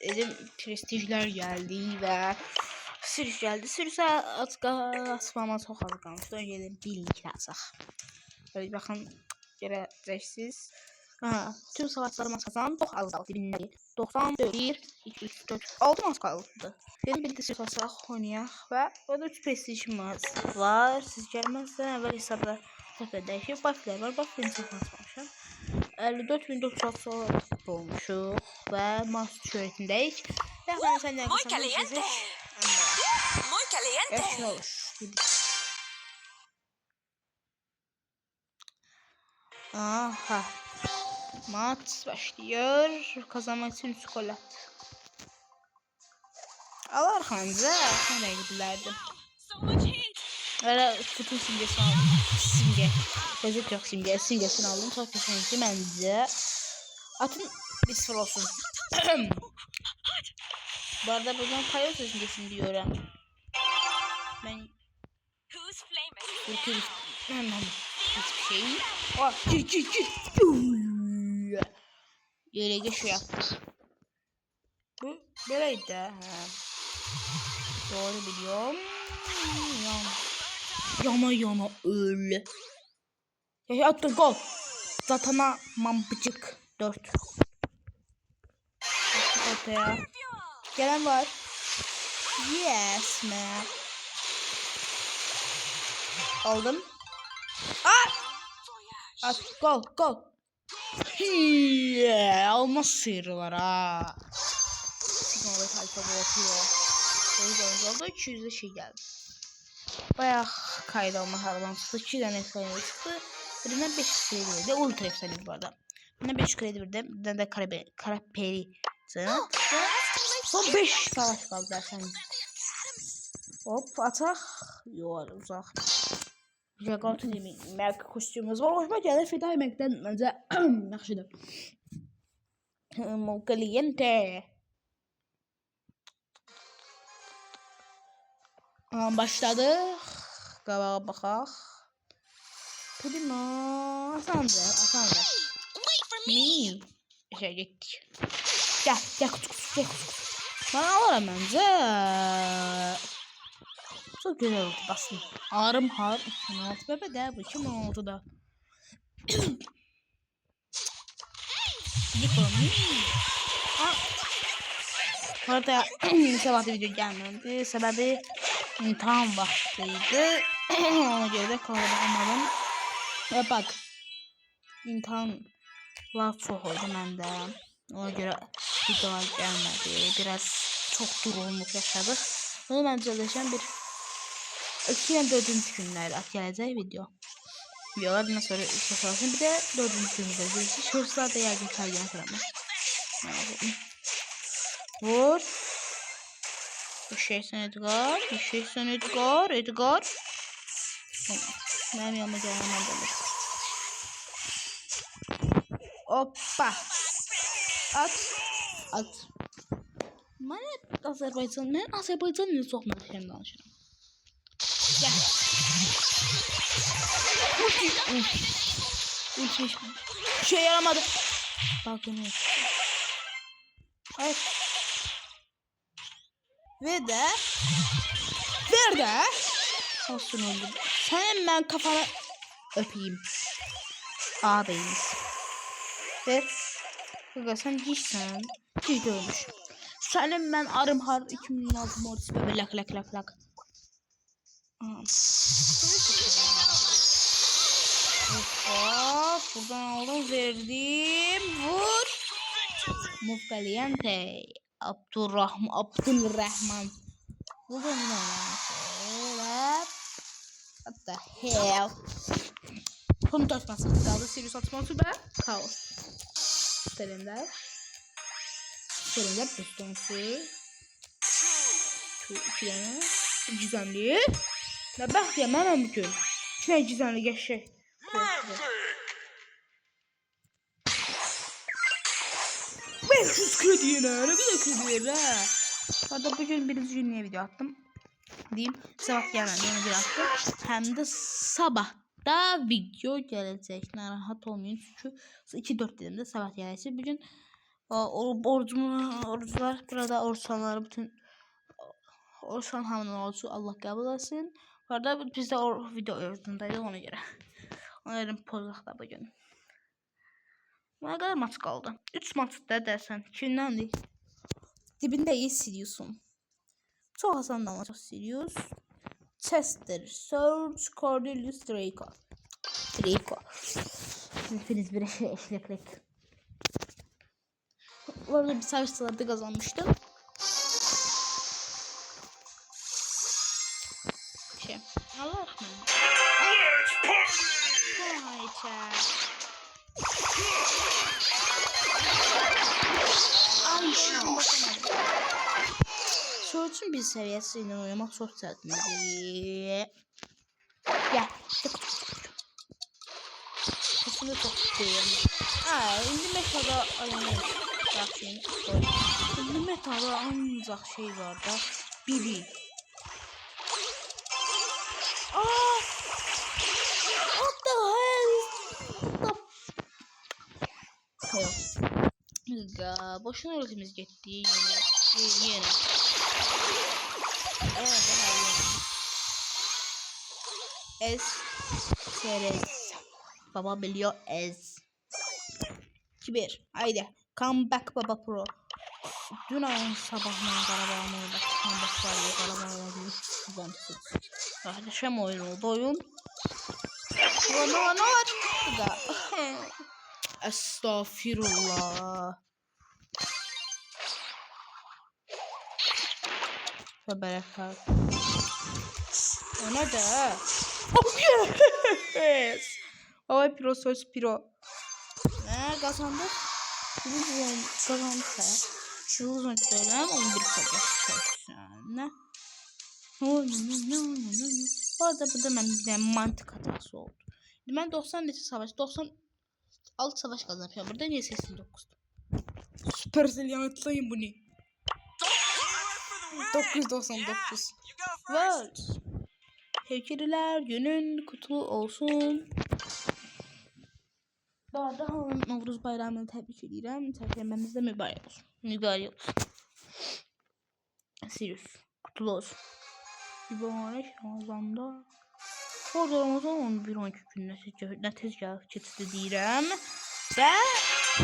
Dedim prestijler geldi ve sürüş geldi. Sürüse asmama çok az kalmıştı. Önce birlik yazaq. Böyle bakın göreceksiniz. Ha, tüm savaşlarımız kazandı. Çok az kaldı. 94, 1, 2, 3, 4, 6 maç kaldı. Benim bir de sürüş asaq oynayaq ve orada 3 prestijimiz var. Siz gelmezsen evvel hesabda tekrar değişir. Buff'ler var. Buff'lerini çok atmamışım. 54.900 olmuşuq ve maç şöhrətindəyik. Və mən səndən qısamı sizi yaxşı olur. Aha. Maç başlıyor. Kazanmak için 3 gol attı. Allah arxanıza nereye gidilərdim. Öyle bütün simgesini aldım. Simge. Özet yok simge. Simgesini aldım. Çok kesinlikle bence. Atın 1-0 olsun. Bu arada buradan Kayo simgesini diyorum. Ben hiçbir şey. Yere geç yaptık. Bu böyleydi. Ha. Doğru biliyorum. Yana öyle. Ya attın gol. Zatana mampıcık 4. Ortaya. Gelen var. Yes man. Aldım. At gol. Alma sıyrılar ha. Signalda kalite bırakıyor. Oyuncu oldu 200'de şey geldi. Bayağı kaydı olma haradan çıktı. 2 tane efsane çıktı. Birinden 5 kredi verdi. Ultra efsane bu arada. Birinden 5 kredi verdi. Birinden de karaperi. Son 5 savaş kaldı dersen. Hop atak. Yok uzak. Jakarta demeyin. Merk kostümümüz var. Hoşuma gelir. Feda yemekten bence yaxşıdır. Caliente. Başladık. Qabağa baxaq. Primo. Asandır. Mi? Şey getdik. Gel kutu. Bana alıram bence. Çok güzel oldu basın. Ağrım har. 16 bebe de bu 2016'da. Bu arada sabah video gelmedi. Sebebi imtihan vaktiydi. Ona göre de kalamadım. Ve bak. İmtihanlar çok oldu bende. Ona göre videolar gelmedi. Biraz çok durulmuş yaşadık. Bunu ben çalışan bir 2 ve 4. günler gelecek video. Videolardan sonra çalışın. Bir de 4. günümüzde görüşürüz. Şurasılar da yardım kaygına kıramaz. Vur. Düşeysen Edgar. Edgar. Benim yanıma gelmem demiş. Hoppa. At. Ben Azerbaycan'la sohbet edeyim danışırım. Gel. Şey yaramadı. Bakın. Hayır. Ver de. Olsun oldu. Sen ben kafana öpeyim. Ağabeyimiz. Ver. Bak sen giysen. Giy görmüş. Senin ben arım har 2016 modus böyle lak. Hop, buradan aldım verdim. Vur. Caliente. Abdülrahman. Buradan ne? What the hell? Komut atması kaldı. Sirius atması ve kaos. Serender pistansı. İki tane. Gizemli. Ne bak ya ben mümkün. Ne gizemli geçecek. 500 kredi yine. Ne kadar kredi verir ha. Hatta bugün birinci günlüğe video attım. Diyeyim. Sabah gelmedi. Onu bir attım. Hem de sabah da video gelecek. Narahat olmayın. Çünkü 2-4 dedim de sabah gelecek. Bugün O oruçlar burada oruçlanlar bütün oruçlan hamının orucu Allah qəbul etsin. Bu arada biz də video özündəydik ona görə. Ona görə pozaq da bugün. Ne kadar maç kaldı? 3 maçda dersen kimdəndir? Dibindeyiz Sirius'un. Çok Hasan da maç Sirius. Chester, Serge, Cordelius, Draco. Hepiniz bir eşleklik. Bu arada bir savaşçılarda kazanmıştım. Allah aşkına. Sorçun bir seviyesiyle oynamak çok çətindir. Gel. Kesinlikle çok istiyorum. İndi metada İndi metada ancak şey var da Bibi. What the hell? Ya boşuna ultimiz gitti yine. Ez Teres. Baba biliyor Ez. 2-1. Haydi. Come back baba pro. Dün ayın sabahından Qarabağın oyunda comeback var ya. Qarabağın oyunda. Kardeşim oyun oldu oyun. Ne var? Estağfirullah. Ve bereket. O ne de? Oh yes! Baba Piro söz Piro. Ne kazandık? Kazandık ha. Yıldız oyuncularım 11 kalıyor. Bu arada burada bir mantık hatası oldu. Ben 90 neçə savaş, 96 savaş kazanmışım. Burada niye 89? Supercell yanıtlayın bunu. 999. World. Heykeller günün kutlu olsun. Bu arada Novruz bayramını tebrik edirəm. Təbrikləməmiz də mübarək olsun. Mübarək olsun. Sirius kutlu olsun. Mübarək Ramazanda. Orada Ramazan 11-12 gün nəticə keçdi deyirəm. Və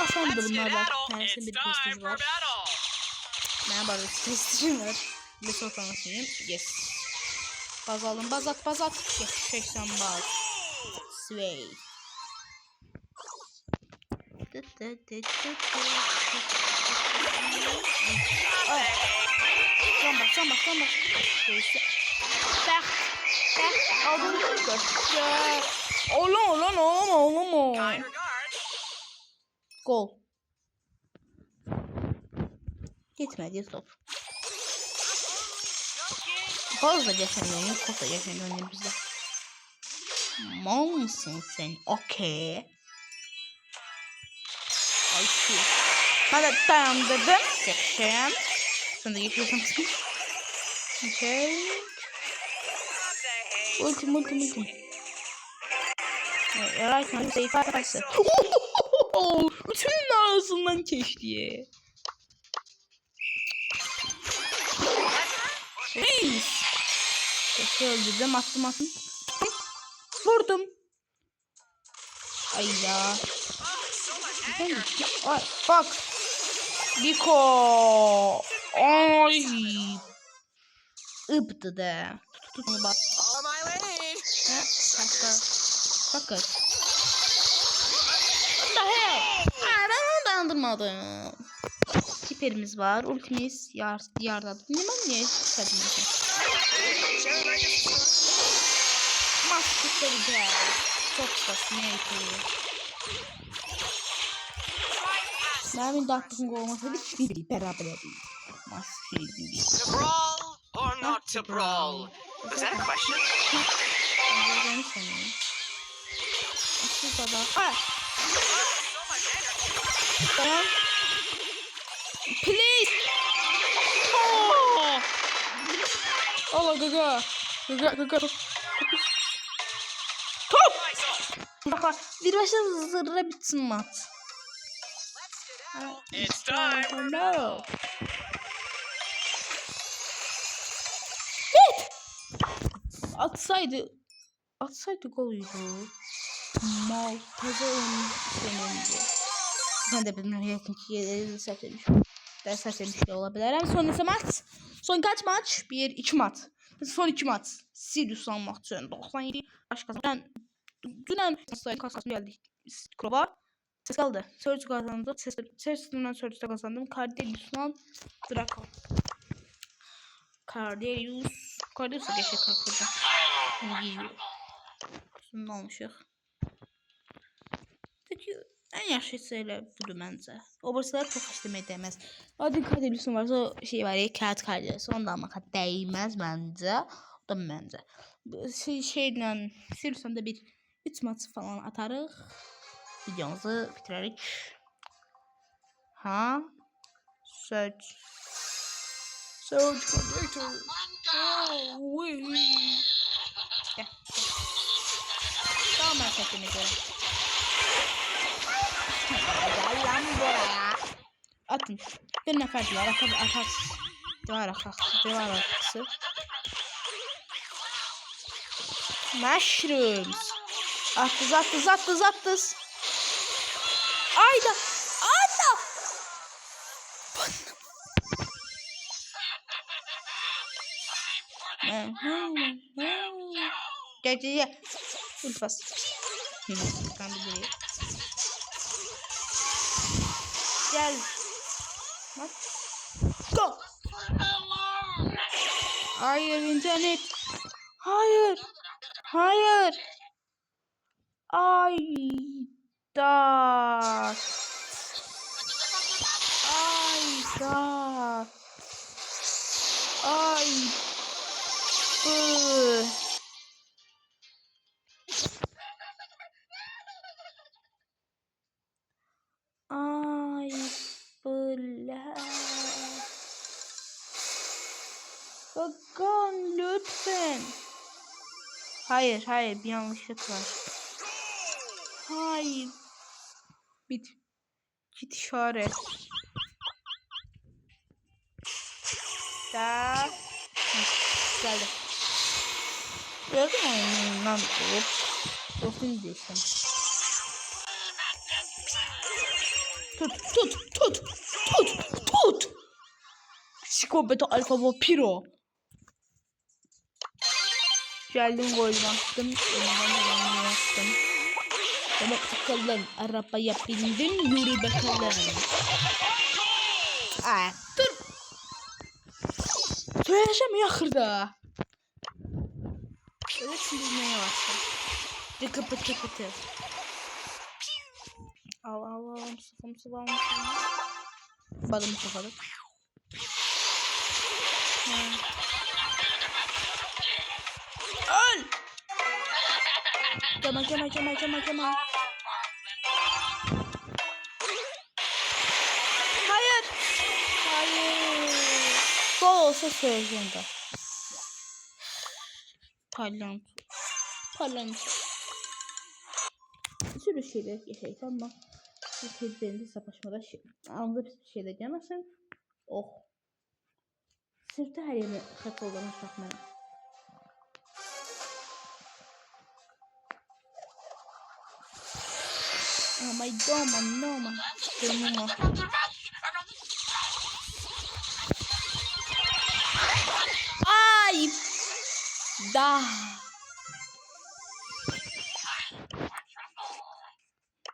asandır bunlarla. Mənəsin bir prestij var. Mənə barı prestijim var. Bir sotanasıyım. Yes. Baz alın. Bazat. 80 baz. Sway. Can bak. Bak. Aldım. Oğlum. Gol. Gitmedi stop. Fazla geçen oynuyor. Kota geçen oynuyor bizde. Mal mısın sen? Okey. Ay şu. Ben de dayandırdım. Geçeyim. Sen de geçiyorsun. Okey. Ultim. Right now, safe arkadaşlar. Üçünün ağzından geçti. Reis. Öldürdüm, attım. Vurdum. Ay ya. Ay bak. Biko. Ay. Iptı da. Tutun bak. Sakın. What the hell? Ben onu dayandırmadım. Hiperimiz var. Ultimiz yardadı. Niye istedim? Maskutları da. Çok saçma yapıyor. Benim de aklım olmasaydı hiçbiri beraber değil. Maskeli. To brawl or not to brawl? Is that a question? Tamam. Please. Oh. Allah gaga. Top. Bak bir başta zırra bitsin mat. It's time for no. Atsaydı golüydü. Mal taze senindi. Ben de bilmiyorum yakınki yerleri sertlemişim. Ders sertlemiş de olabilir. Son ise maç. Son kaç maç? 1-2 maç. Son 2 maç. Sirius almak için 97. Başkası. Ben dünən kasasım geldi. Krova. Ses kaldı. Surge kazandım. Sesinden Surge'da kazandım. Cardelius'dan Draco. Cardelius'a geçecek arkadaşlar. Giyiyor. Şunun olmuşuq. Peki en yaxşı şeyler budur məncə. Obrasılar çox işləmək dəyməz. Adın Cardelius'un varsa o şey var ya, kağıt Cardelius. Onu da almağa dəyməz məncə. O da məncə. Şeylə Sirius'dan da bir 3 maç falan atarıq. Videomuzu bitirərik. Ha? Search Connector. Gel. Tamam, ben seçimi göre. Gel lan buraya. Atın. Bir nefer diyor. Atarsın. Devar arkası. Mushrooms. Attız. Ayda. Gel. Ulfas. Ben de buraya. Gel. Bak. Go. Hayır internet. Hayır. Ayda. Bakın lütfen. Hayır bir yanlışlık var. Hayır. Git işaret. Da. Geldi. Gördün mü oyundan olup dostum değilsin. Tut. Psikobeta alfa vampiro. Geldim golden attım. Önümden attım. Demek bakalım arabaya bindim, yürü bakalım. Dur. Söyleyeceğim ahırda. Evet sinirmeye başladım. Dıkıpıtı. Al Mustafa. Bakalım Mustafa'da. Öl! Cama. Hayır. Gol olsa söyleyeceğim de. Parlamento. Bir sürü şeyler yaşayız ama bu tezlerinde savaşmada anında bir şeyler gelmesin. Oh. Sırtı her yerine kat olduğunu sakmayın. Oh my god, no. Ay! Da.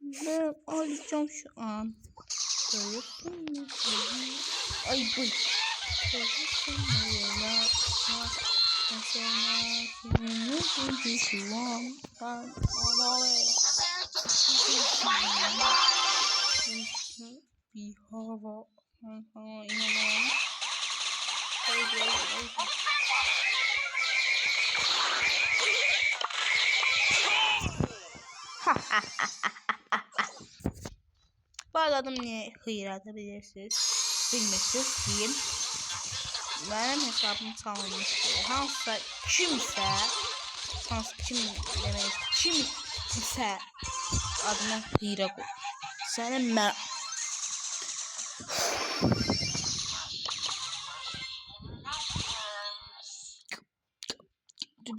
Ben alacağım şu an. Ay bu. Bir hava inanamam. Bağladım niye hıyır atabilirsiniz. Bilmişsiniz diyeyim. Benim hesabım çalınmıştı. Hansısa kimse adına hıyra koy. Senin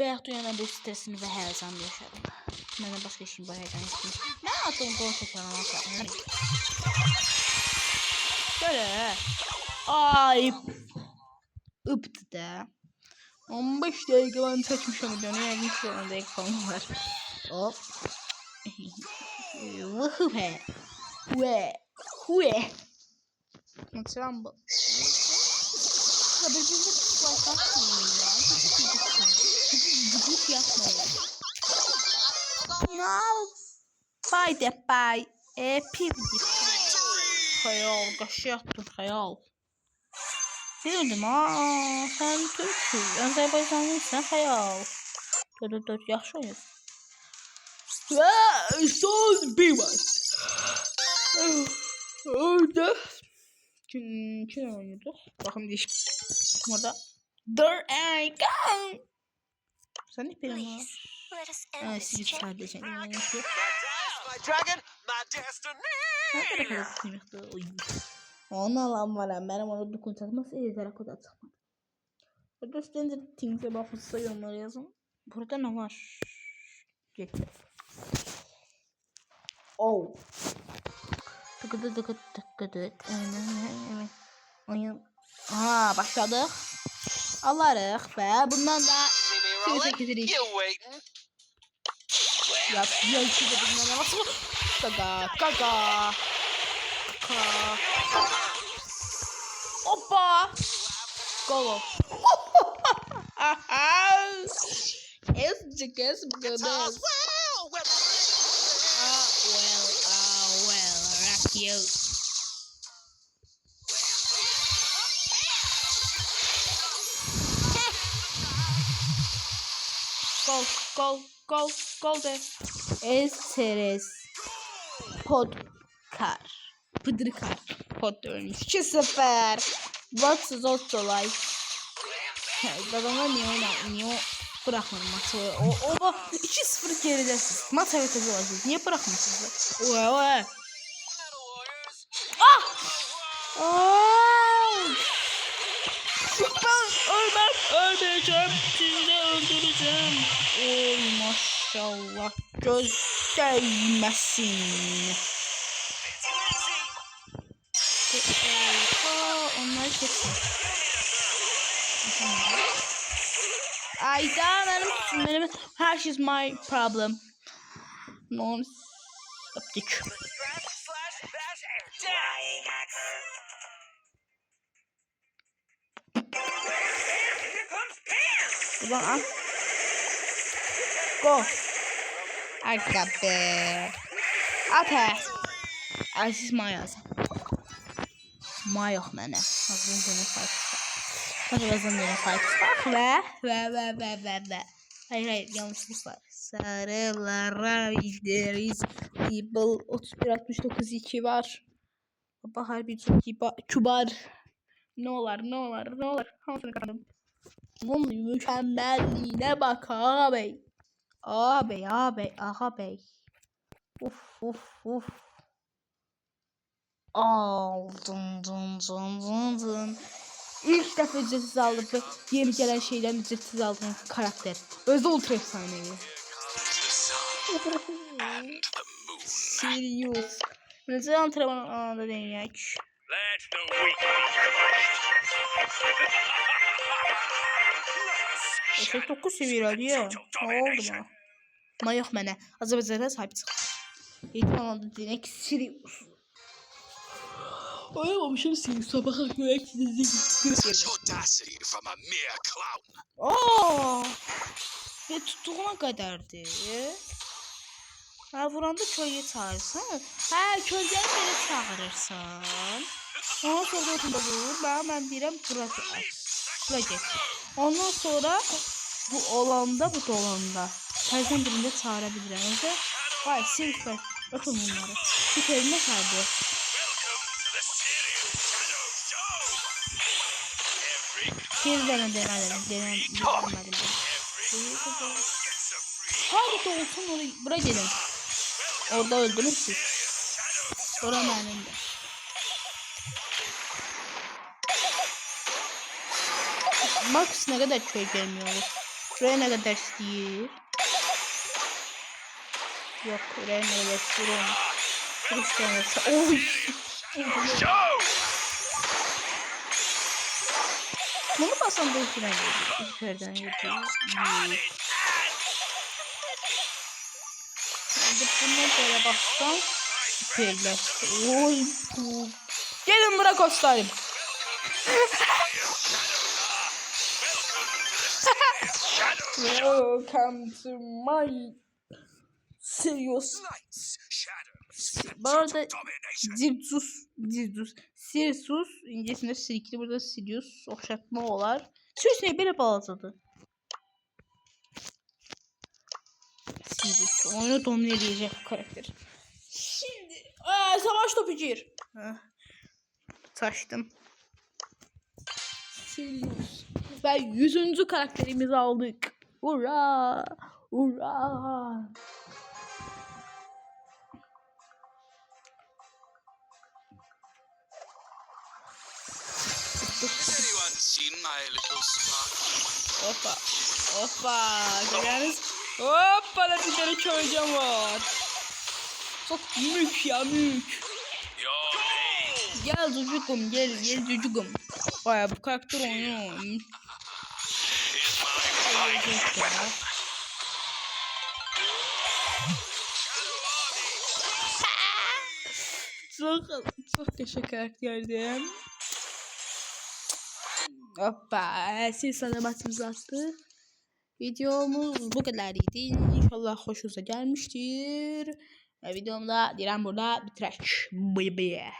bayaq dünyanın bir stresini və həyəcanını yaşadım. Mənə başqa işim var, həyəcan etmiş. Mən atdım qol çəkərəm aşağı. Böyle. Ay. Iptı da. 15 dəqiqə mən çəkmişəm videonu. Yəqin ki 10 dəqiqə falan var. Hop. Vuhuhe. Hue. Mesela bu. Ya birbirine kıslaşmasın ya. Gıcık yapmayın. No. Bye de bye. Pivdi. Hayal. Qaşı yaptım hayal. Bildim ha. Sen Türk'sün. Azerbaycanlısın hayal. 4 yaxşı oyun. Ve son bir maç. Orada kim oynuyordu? Bakın değişik. Orada There I go. Sen ne benim ha? Siz sadece. My dragon, my destiny. Ne kadar kıymetli oyun. Ona lan var ya. Benim orada dokun takması yeter kadar takmadı. Burada Stranger Things'e bakmışsa yorumlara yazın. Burada ne var? Gekler. Oh. Tıkıdı. Oyun. Aha başladık. Alarıq ve bundan da See me rolling? You waiting? ya ki de bundan da nasıl? Gaga. Hoppa. Golo. Es bebés. Well, rock you. Gol de. Esteres. Podkar. Pıdırkar. Pod ölmüş. 2-0. What's Zotolay? Adamlar niye bırakmıyor maçı? O 2-0 geridesiniz. Maç haritası olacak. Niye bırakmıyorsunuz? Oy. Ben ölmeyeceğim. Sizi de öldüreceğim. Oy maşallah. Göz değmesin. Onları kesin. Ayda benim her şey my problem. Non optik. Ulan al. Go. Arka be. Ate. Aziz mayaz. Mayox mənə. Hazırın günü faytısı. Hazırın günü faytısı. Ve. Hayır yanlışlık var. Sarılara gideriz. People 31-69-2 var. Bahar bir çok kibar. Ne olar. Hansını kanım. Bunun mükemmelliğine bak ağabey. Ağabey. Uf. Dın. İlk defa ücretsiz aldım ve yeni gelen şeyden ücretsiz aldığım karakter. Özde ultra efsanevi. Serious. Neden antrenman anında deneyek? Eşek 9 seviye hadi ya. Ne oldu bana? Mayox mənə. Azərbaycan'a sahip çıx. Eğitim anında deneyek. Serious. Oynamamışım seni sabaha göre Such audacity from a mere clown. Ve tuttuğuna kadardı. Ha vuranda köyü çağırırsan. Ha köyleri beni çağırırsan. Ondan sonra da vurur. Ben birem buraya. Ondan sonra bu olanda bu dolanda. Herzen birinde çağırabilirim. Öyle. Vay silver. Bakın bunları. Bir kelime kaldı. Bir denemedim. Harika olsun orayı buraya gelin. Orada öldünüz siz. Oranın önünde. Max ne kadar köy gelmiyor. Şuraya ne kadar istəyir? Yok, buraya ne kadar istəyir? Kuruş tanesi. Oy! Bunu basam da içine geliyor. İçeriden geliyor. Şimdi bunu böyle bassam süperleşti. Oy! Gelin bırak hostayım. Welcome to my serious. Bu arada Sirius incesinde sirkli, burada Sirius okşatma olar. Sirius ne böyle balacadı? Sirius oyunu domine edecek bu karakter. Şimdi savaş topu gir. Taştım. Sirius ve 100. karakterimizi aldık. Ura! Ura! Anyone seen my little spark? Hoppa. Hoppa. Görüyorsunuz? Hoppa da bir tane çocuğum var. Çok mük ya mük. Gel çocuğum gel çocuğum. Baya bu karakter oynuyor. Çok yaşa karakterdim. Hoppa, siz sanamatımızı attı. Videomuz bu kadarıydı. İnşallah hoşunuza gelmiştir. Videomda Diren burada bitirək. Bye bye.